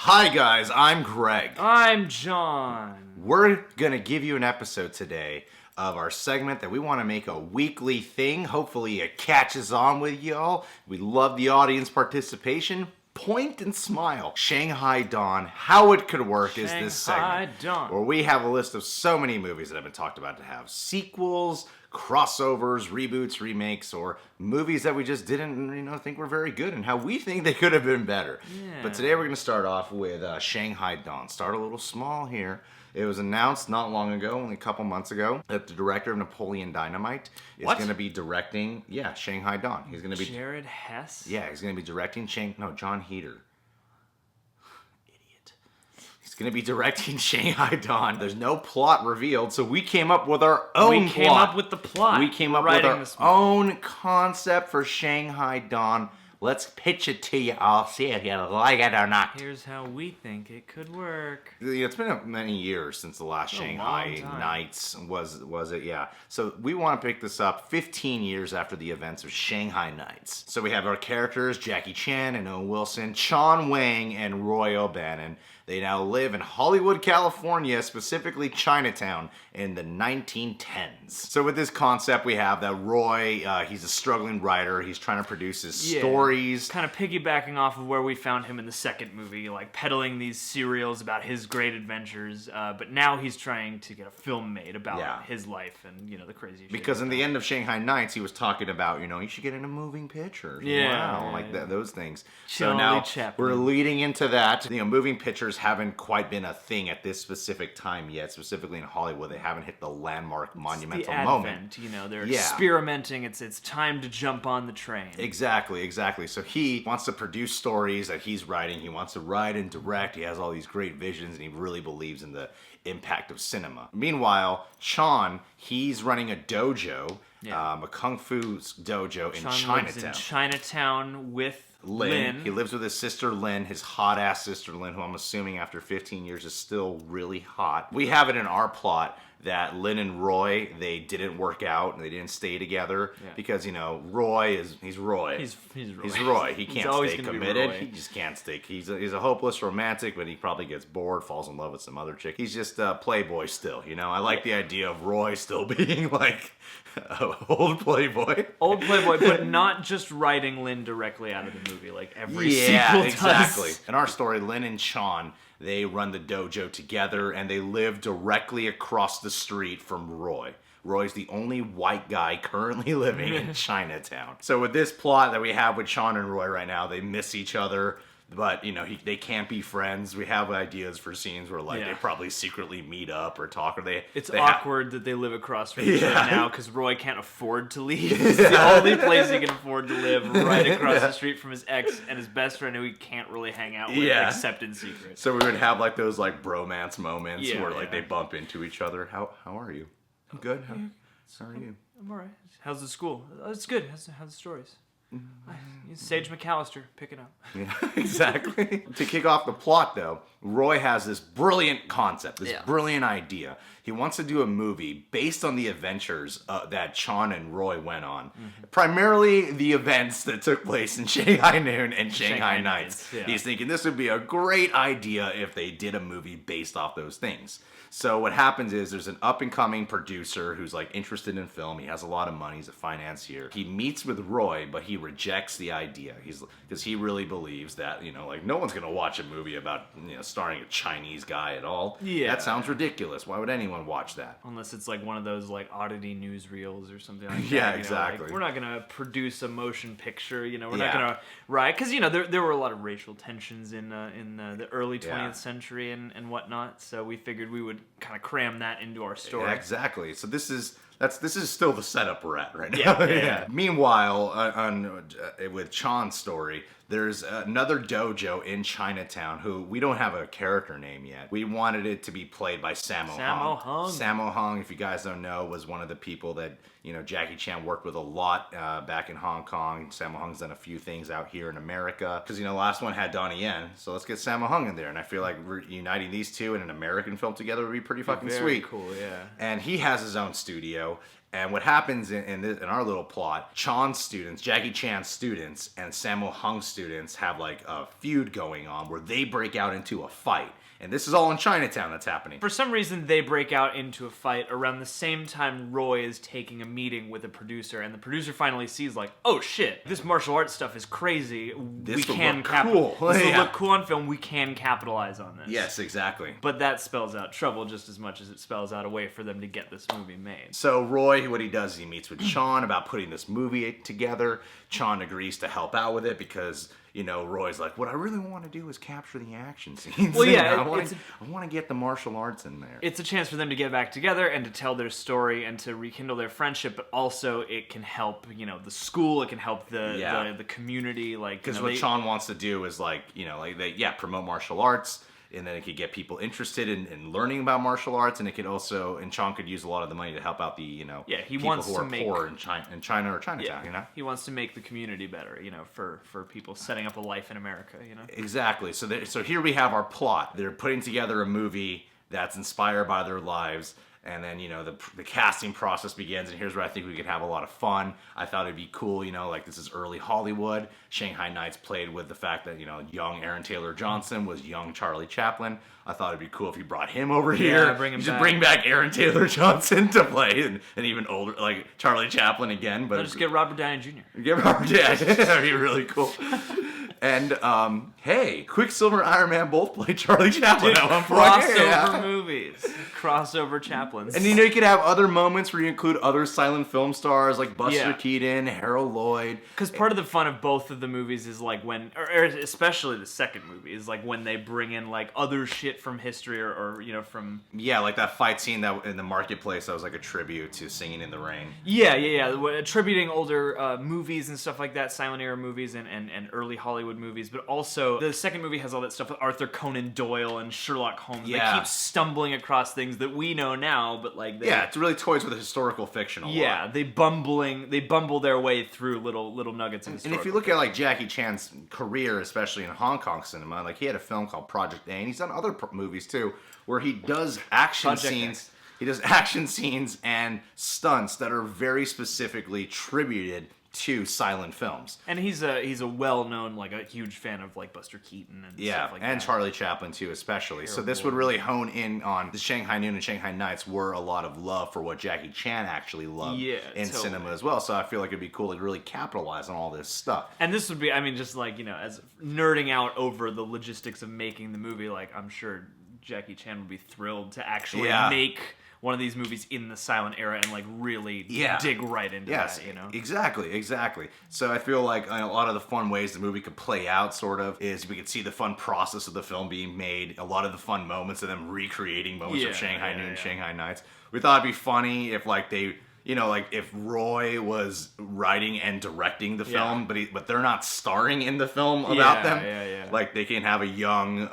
Hi guys, I'm Greg. I'm John. We're gonna give you an episode today of our segment that we want to make a weekly thing. Hopefully it catches on with y'all. We love the audience participation. Point and smile. Shanghai Dawn. How it could work is this segment Dawn. where we have a list of so many movies that have been talked about to have sequels, crossovers, reboots, remakes, or movies that we just didn't think were very good and how we think they could have been better. Yeah. But today we're going to start off with Shanghai Dawn. Start a little small here. It was announced not long ago, only a couple months ago, that the director of Napoleon Dynamite is going to be directing, Shanghai Dawn. He's going to be Jared Hess? Yeah, he's going to be directing John Heder. Idiot. He's going to be directing Shanghai Dawn. There's no plot revealed, so we came up with our own plot. We came up with the plot. We came up with our own concept for Shanghai Dawn. Let's pitch it to you all, see if you like it or not. Here's how we think it could work. It's been many years since the last Shanghai Nights was it? Yeah. So we want to pick this up 15 years after the events of Shanghai Nights. So we have our characters, Jackie Chan and Owen Wilson, Sean Wang and Roy O'Bannon. They now live in Hollywood, California, specifically Chinatown, in the 1910s. So with this concept, we have that Roy, he's a struggling writer. He's trying to produce his stories. Kind of piggybacking off of where we found him in the second movie, like peddling these serials about his great adventures. But now he's trying to get a film made about his life and, the crazy shit. Because in the end of Shanghai Nights, he was talking about, you should get into moving pictures. Yeah. Wow, those things. Charlie So now Chaplin. we're leading into that. Moving pictures haven't quite been a thing at this specific time yet, specifically in Hollywood. They haven't hit the landmark monumental moment. They're experimenting. It's time to jump on the train. Exactly. So he wants to produce stories that he's writing. He wants to write and direct. He has all these great visions, and he really believes in the impact of cinema. Meanwhile, Sean, he's running a dojo, a kung fu dojo in Chinatown. Lives in Chinatown with Lynn. He lives with his sister Lynn, his hot-ass sister Lynn, who I'm assuming after 15 years is still really hot. We have it in our plot that Lynn and Roy, they didn't work out and they didn't stay together because, Roy he's Roy. He's Roy. He's Roy. He can't stay committed. He just can't stay. He's a hopeless romantic, but he probably gets bored, falls in love with some other chick. He's just a playboy still, I like the idea of Roy still being like old playboy. Old playboy, but not just writing Lynn directly out of the movie like every sequel does. Exactly. In our story, Lynn and Sean, they run the dojo together, and they live directly across the street from Roy. Roy's the only white guy currently living in Chinatown. So with this plot that we have with Sean and Roy right now, they miss each other, but, they can't be friends. We have ideas for scenes where, they probably secretly meet up or talk, or It's awkward that they live across from each other now, because Roy can't afford to leave. It's the only place he can afford to live, right across the street from his ex and his best friend who he can't really hang out with, except in secret. So we would have, those, bromance moments where, they bump into each other. How are you? I'm good. How are you? I'm all right. How's the school? It's good. How's the stories? Sage McAllister, pick it up. Yeah, exactly. To kick off the plot, though, Roy has this brilliant concept, this brilliant idea. He wants to do a movie based on the adventures that Sean and Roy went on. Primarily the events that took place in Shanghai Noon and Shanghai Nights. Yeah. He's thinking this would be a great idea if they did a movie based off those things. So what happens is there's an up-and-coming producer who's interested in film. He has a lot of money. He's a financier. He meets with Roy, but he rejects the idea. Because he really believes that, no one's going to watch a movie about, starring a Chinese guy at all. Yeah. That sounds ridiculous. Why would anyone watch that? Unless it's one of those oddity newsreels or something like that. Yeah, exactly. We're not going to produce a motion picture. We're not going to write. Because, there were a lot of racial tensions in the early 20th century and whatnot. So we figured we would kind of cram that into our story. Yeah, exactly. So this is still the setup we're at right now. Yeah. Meanwhile, with Sean's story, there's another dojo in Chinatown who we don't have a character name yet. We wanted it to be played by Sammo Hung. Sammo Hung, if you guys don't know, was one of the people that Jackie Chan worked with a lot back in Hong Kong. Sammo Hung's done a few things out here in America. Because the last one had Donnie Yen, so let's get Sammo Hung in there. And I feel like uniting these two in an American film together would be pretty fucking sweet. Cool, yeah. And he has his own studio. And what happens in our little plot, Jackie Chan's students, and Sammo Hung's students have like a feud going on where they break out into a fight. And this is all in Chinatown that's happening. For some reason, they break out into a fight around the same time Roy is taking a meeting with a producer, and the producer finally sees, like, oh shit, this martial arts stuff is crazy. This will look cool. This will look cool on film. We can capitalize on this. Yes, exactly. But that spells out trouble just as much as it spells out a way for them to get this movie made. So Roy, what he does is he meets with Sean about putting this movie together. Sean agrees to help out with it because, you know, Roy's like, what I really want to do is capture the action scenes. Well, yeah, I want to get the martial arts in there. It's a chance for them to get back together and to tell their story and to rekindle their friendship, but also it can help, you know, the school, it can help the community, like, because what Sean wants to do is like, you know, like promote martial arts. And then it could get people interested in learning about martial arts, and it could also, and Sean could use a lot of the money to help out the, you know, people who are poor in China or Chinatown, you know? He wants to make the community better, you know, for people setting up a life in America, you know? Exactly. So here we have our plot. They're putting together a movie that's inspired by their lives. And then, you know, the casting process begins, and here's where I think we could have a lot of fun. I thought it'd be cool, you know, like this is early Hollywood. Shanghai Nights played with the fact that, you know, young Aaron Taylor Johnson was young Charlie Chaplin. I thought it'd be cool if you brought him over here. Bring him back. Just bring back Aaron Taylor Johnson to play, and even older, like Charlie Chaplin again. But just get Robert Downey Jr. Get Robert Downey. That'd be really cool. And, hey, Quicksilver and Iron Man both play Charlie Chaplin at one point. Crossover movies. Crossover Chaplins. And, you know, you could have other moments where you include other silent film stars like Buster Keaton, Harold Lloyd. Because part of the fun of both of the movies is, like, when, or especially the second movie, is, like, when they bring in, like, other shit from history or you know, from... Yeah, like that fight scene that in the marketplace that was, like, a tribute to Singing in the Rain. Yeah. Attributing older movies and stuff like that, silent era movies and early Hollywood movies, but also the second movie has all that stuff with Arthur Conan Doyle and Sherlock Holmes. Yeah. They keep stumbling across things that we know now, but like it's really toys with a historical fiction a lot. Yeah, they bumble their way through little nuggets of And if you look at like Jackie Chan's career, especially in Hong Kong cinema, like he had a film called Project A, and he's done other movies too, where he does action scenes. He does action scenes and stunts that are very specifically tributed to silent films. And he's a well-known, like, a huge fan of, like, Buster Keaton and stuff like that. And Charlie Chaplin, too, especially. So this would really hone in on the Shanghai Noon and Shanghai Nights were a lot of love for what Jackie Chan actually loved in cinema as well. So I feel like it'd be cool to really capitalize on all this stuff. And this would be, I mean, just like, you know, as nerding out over the logistics of making the movie, like, I'm sure Jackie Chan would be thrilled to actually make one of these movies in the silent era and like really dig right into that, you know? Exactly. So I feel like a lot of the fun ways the movie could play out sort of is we could see the fun process of the film being made, a lot of the fun moments of them recreating moments of Shanghai Noon, Shanghai Nights. We thought it'd be funny if like they, you know, like if Roy was writing and directing the film, but they're not starring in the film about them. Like they can have a young,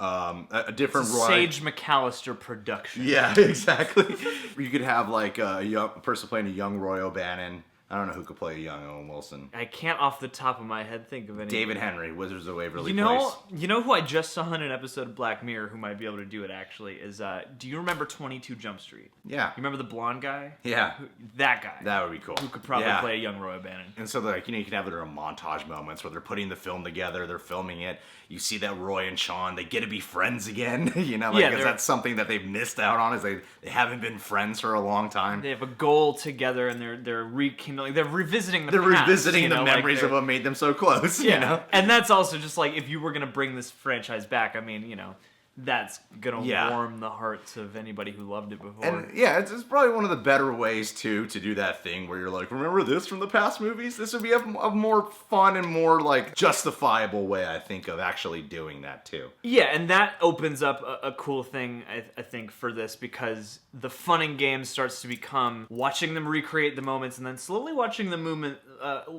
a different Roy. Sage McAllister production. Yeah, exactly. You could have like a person playing a young Roy O'Bannon. I don't know who could play a young Owen Wilson. I can't off the top of my head think of any. David Henry, Wizards of Waverly Place. You know who I just saw in an episode of Black Mirror who might be able to do it actually is, do you remember 22 Jump Street? Yeah. You remember the blonde guy? Yeah. That guy. That would be cool. Who could probably play a young Roy O'Bannon. And so like, you know, you can have their montage moments where they're putting the film together, they're filming it. You see that Roy and Sean, they get to be friends again. You know, like that's something that they've missed out on is they haven't been friends for a long time. They have a goal together and they're rekindling, they're revisiting the past, revisiting the know, memories like of what made them so close. You know? And that's also just like, if you were going to bring this franchise back, I mean, you know, that's going to warm the hearts of anybody who loved it before. And it's probably one of the better ways, too, to do that thing where you're like, remember this from the past movies? This would be a more fun and more, like, justifiable way, I think, of actually doing that, too. Yeah, and that opens up a cool thing, I think, for this, because the fun in games starts to become watching them recreate the moments and then slowly watching the movement,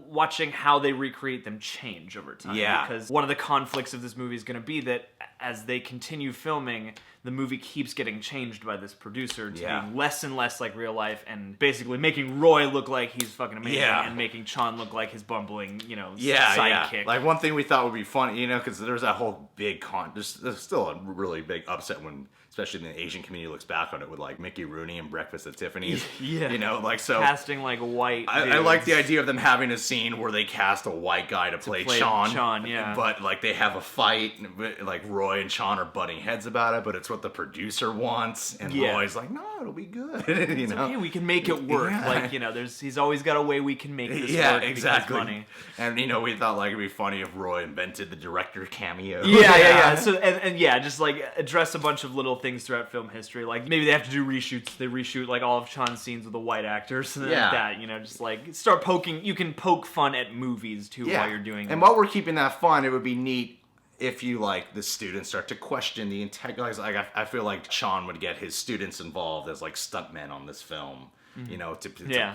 watching how they recreate them change over time. Yeah. Because one of the conflicts of this movie is going to be that as they continue filming, the movie keeps getting changed by this producer to being less and less like real life and basically making Roy look like he's fucking amazing and making Sean look like his bumbling, you know, sidekick. Like one thing we thought would be funny, you know, because there's that whole big there's still a really big upset when especially the Asian community looks back on it with like Mickey Rooney and Breakfast at Tiffany's. Yeah. You know, like so. Casting like white. I like the idea of them having a scene where they cast a white guy to play Sean. Sean, yeah. But like they have a fight, like Roy and Sean are butting heads about it, but it's what the producer wants, and Roy's like, no, it'll be good. You know, okay, we can make it work. Yeah. Like, you know, he's always got a way we can make this work. Exactly. Funny. And you know, we thought like it'd be funny if Roy invented the director cameo. Yeah. So and yeah, just like address a bunch of little things throughout film history. Like maybe they have to do reshoots. They reshoot like all of Sean's scenes with the white actors and like that. You know, just like start poking. You can poke fun at movies too while you're doing it. And while we're keeping that fun, it would be neat if you like the students start to question the integrity. Like I feel like Sean would get his students involved as like stuntmen on this film. You know, to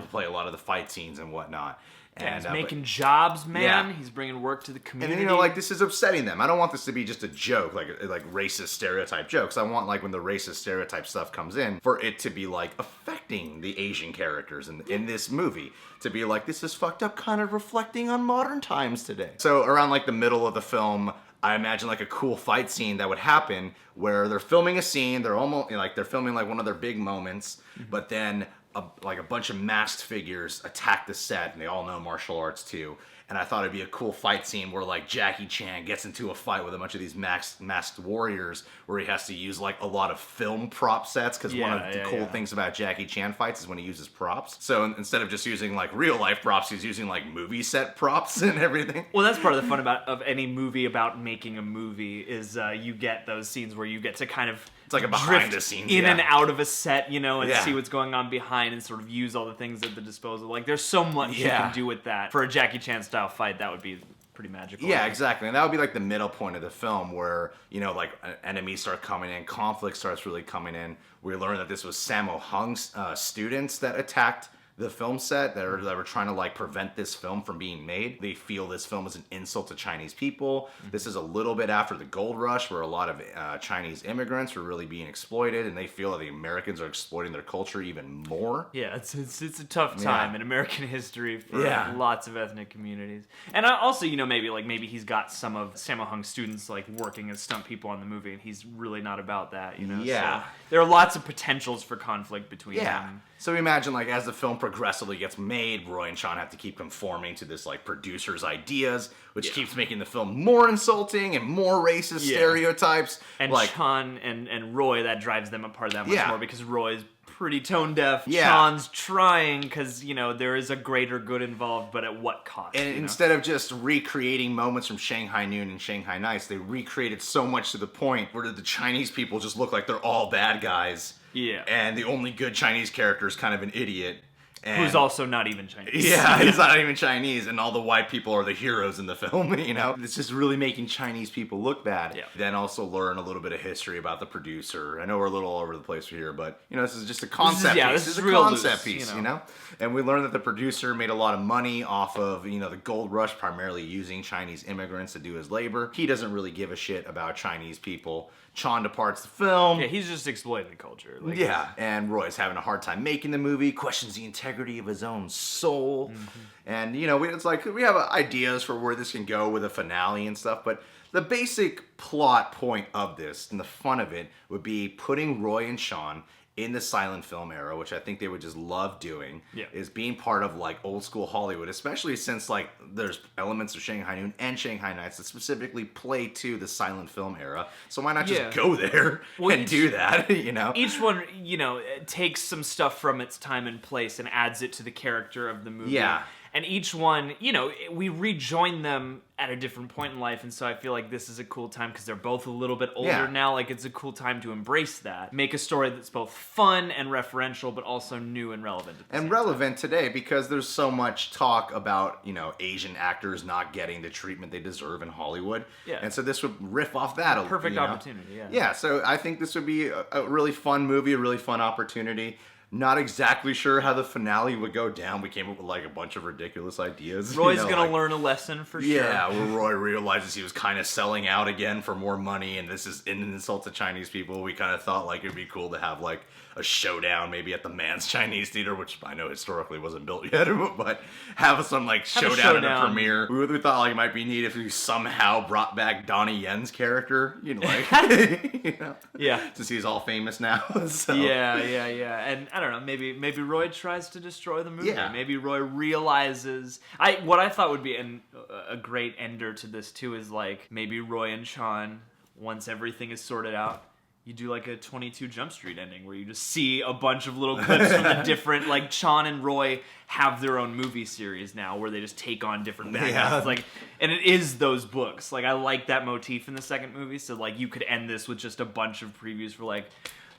play a lot of the fight scenes and whatnot. And he's making jobs, man. Yeah. He's bringing work to the community. And then, you know, like, this is upsetting them. I don't want this to be just a joke, like racist stereotype jokes. I want, like, when the racist stereotype stuff comes in, for it to be, like, affecting the Asian characters in this movie. To be like, this is fucked up, kind of reflecting on modern times today. So around, like, the middle of the film, I imagine, like, a cool fight scene that would happen where they're filming a scene, they're almost, like, they're filming, like, one of their big moments, but then a bunch of masked figures attack the set, and they all know martial arts too. And I thought it'd be a cool fight scene where like Jackie Chan gets into a fight with a bunch of these masked warriors, where he has to use like a lot of film prop sets, because one of the cool things about Jackie Chan fights is when he uses props. So instead of just using like real life props, he's using like movie set props and everything. Well, that's part of the fun of any movie about making a movie is you get those scenes where you get to kind of it's like a behind the scenes in and out of a set, you know, and see what's going on behind and sort of use all the things at the disposal. Like there's so much you can do with that. For a Jackie Chan style fight, that would be pretty magical. Yeah, exactly. And that would be like the middle point of the film where, you know, like enemies start coming in, conflict starts really coming in. We learn that this was Sammo Hung's students that attacked the film set that were trying to like prevent this film from being made. They feel this film is an insult to Chinese people. This is a little bit after the gold rush, where a lot of Chinese immigrants were really being exploited, and they feel that the Americans are exploiting their culture even more. Yeah, it's a tough time in American history for lots of ethnic communities. And also, you know, maybe he's got some of Sammo Hung's students like working as stunt people on the movie, and he's really not about that, you know. Yeah. So there are lots of potentials for conflict between them. So we imagine, like, as the film progressively gets made, Roy and Sean have to keep conforming to this, like, producer's ideas, which keeps making the film more insulting and more racist stereotypes. And like, Sean and Roy, that drives them apart that much more, because Roy's pretty tone deaf. Yeah. Sean's trying, because, you know, there is a greater good involved, but at what cost? And instead of just recreating moments from Shanghai Noon and Shanghai Nights, they recreated so much to the point where the Chinese people just look like they're all bad guys. Yeah. And the only good Chinese character is kind of an idiot. And who's also not even Chinese. Yeah, he's not even Chinese, and all the white people are the heroes in the film, you know? It's just really making Chinese people look bad. Yeah. Then also learn a little bit of history about the producer. I know we're a little all over the place here, but, you know, this is just a concept piece. This is a real concept loose, piece, you know? And we learned that the producer made a lot of money off of, you know, the gold rush, primarily using Chinese immigrants to do his labor. He doesn't really give a shit about Chinese people. Sean departs the film. Yeah, he's just exploiting the culture. Like, and Roy's having a hard time making the movie, questions the integrity of his own soul. And, you know, it's like we have ideas for where this can go with a finale and stuff, but the basic plot point of this and the fun of it would be putting Roy and Sean in the silent film era, which I think they would just love doing, is being part of like old school Hollywood, especially since like there's elements of Shanghai Noon and Shanghai Nights that specifically play to the silent film era. So why not just go there and do that, you know? Each one, you know, takes some stuff from its time and place and adds it to the character of the movie. Yeah. And each one, you know, we rejoin them at a different point in life, and so I feel like this is a cool time because they're both a little bit older now. Like, it's a cool time to embrace that. Make a story that's both fun and referential, but also new and relevant at the same time. Today, because there's so much talk about, you know, Asian actors not getting the treatment they deserve in Hollywood. Yeah. And so this would riff off that. Perfect opportunity, Yeah, so I think this would be a really fun movie, a really fun opportunity. Not exactly sure how the finale would go down. We came up with like a bunch of ridiculous ideas. Roy's gonna learn a lesson for sure. Yeah, where Roy realizes he was kind of selling out again for more money, and this is an insult to Chinese people. We kind of thought like it'd be cool to have like a showdown, maybe at the Man's Chinese Theater, which I know historically wasn't built yet, but have some like showdown in a premiere. We thought like it might be neat if we somehow brought back Donnie Yen's character, Yeah. since he's all famous now. So. Yeah. And I don't know, maybe Roy tries to destroy the movie. Yeah. Maybe Roy realizes. What I thought would be a great ender to this too is like maybe Roy and Sean, once everything is sorted out, you do like a 22 Jump Street ending where you just see a bunch of little clips from the different, like Sean and Roy have their own movie series now where they just take on different bad guys. Like, and it is those books. Like I like that motif in the second movie. So like you could end this with just a bunch of previews for like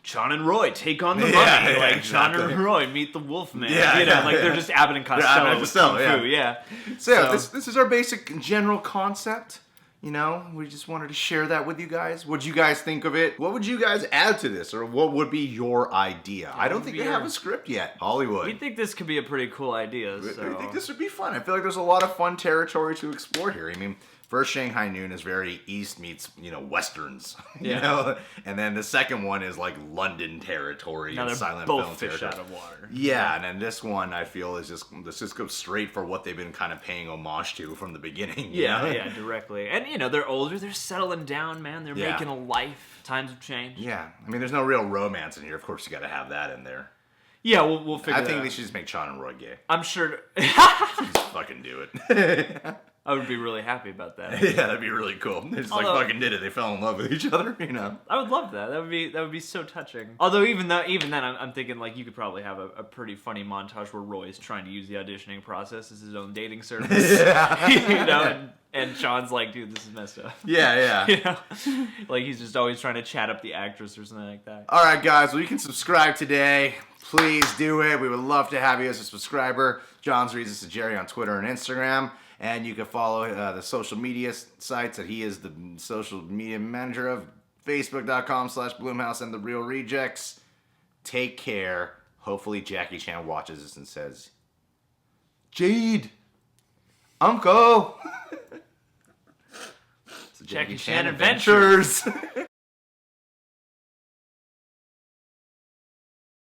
Sean and Roy take on the mummy. Like exactly. Sean and Roy meet the Wolfman. Like they're just Abbott and Costello with Kung Fu. Yeah. So this is our basic general concept. We just wanted to share that with you guys. What'd you guys think of it? What would you guys add to this? Or what would be your idea? I don't think they have a script yet. Hollywood. We think this could be a pretty cool idea. I think this would be fun. I feel like there's a lot of fun territory to explore here. I mean, first Shanghai Noon is very East meets, Westerns. And then the second one is like London territory and silent film territory. Fish out of water. Yeah, and then this one I feel is let's just go straight for what they've been kind of paying homage to from the beginning. Yeah, directly. And they're older, they're settling down, man. They're making a life. Times have changed. Yeah, I mean, there's no real romance in here. Of course, you got to have that in there. Yeah, we'll figure. I think they should just make Sean and Roy gay. I'm sure. Just fucking do it. I would be really happy about that. Yeah, that'd be really cool. They just fucking did it. They fell in love with each other, I would love that. That would be so touching. Although even then, I'm thinking like you could probably have a pretty funny montage where Roy's trying to use the auditioning process as his own dating service. And Sean's like, dude, this is messed up. Yeah. Like he's just always trying to chat up the actress or something like that. All right, guys. Well, you can subscribe today. Please do it. We would love to have you as a subscriber. John's Reasons to Jerry on Twitter and Instagram. And you can follow the social media sites that he is the social media manager of. Facebook.com/Bloomhouse and The Real Rejects. Take care. Hopefully Jackie Chan watches this and says, Jade, Uncle. Jackie Chan Adventures.